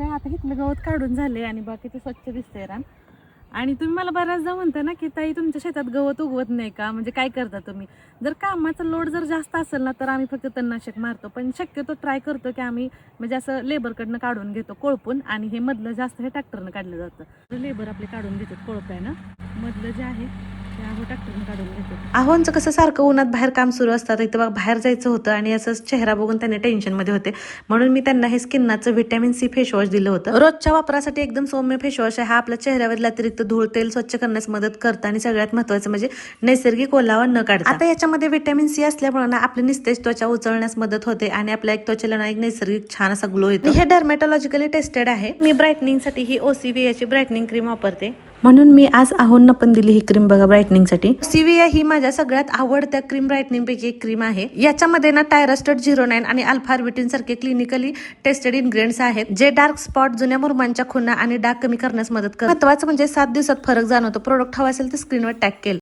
आहे. आता इथलं गवत काढून झाले आणि बाकीचं स्वच्छ दिसतंय रान. आणि तुम्ही मला बऱ्याचदा म्हणता ना की ताई तुमच्या शेतात गवत उगवत नाही का, म्हणजे काय करता तुम्ही. जर कामाचा लोड जर जास्त असेल ना तर आम्ही फक्त तणनाशक मारतो, पण शक्यतो ट्राय करतो की आम्ही म्हणजे असं लेबरकडनं काढून घेतो कोळपून, आणि हे मधलं जास्त हे ट्रॅक्टरनं काढलं जातं. लेबर आपले काढून घेतात कोळप्यानं, मधलं जे आहे ते आहो ट्रॅक्टरनं काढून घेतो. आहोंचं कसं सारखं उन्हात बाहेर काम सुरू असतात, इथं बघ बाहेर जायचं होतं आणि असं चेहरा बघून त्यांनी टेन्शनमध्ये होते, म्हणून मी त्यांना हे स्किनचं व्हिटॅमिन सी फेसवॉश दिलं होतं. रोजच्या वापरासाठी एकदम सौम्य फेसवॉश आहे हा. आपल्या चेहऱ्यावरील अतिरिक्त धूळ तेल स्वच्छ करण्यास मदत करतं आणि सगळ्यात महत्त्वाचं म्हणजे नैसर्गिक ओलावा न काढता. आता याच्यामध्ये व्हिटॅमिन सी असल्यामुळे ना आपली निस्तेज त्वचा उचलण्यास मदत होते आणि आपल्या एक त्वचेला ना एक नैसर्गिक छान असा ग्लो येतो. हे डर्मॅटॉलॉजिकली टेस्टेड आहे. मी ब्राईटनिंगसाठी ही OCVA ची ब्राईटनिंग क्रीम वापरते, म्हणून मी आज आहोंना पण दिली ही क्रीम बघा ब्राईटनिंगसाठी. OCVA ही माझ्या सगळ्यात आवडत्या क्रीम ब्राईटनिंग पैकी एक क्रीम आहे. याच्यामध्ये ना टायरास्टेट 09 आणि अल्फा आर्बिटिन सारखे क्लिनिकली टेस्टेड इन्ग्रेडियंट्स आहेत, जे डार्क स्पॉट, जुन्या मुरुमांच्या खुणा आणि डाग कमी करण्यास मदत करतात. महत्त्वाचं म्हणजे 7 दिवसात फरक जाणवतो. प्रोडक्ट हवा असेल तर स्क्रीनवर टॅग केलं.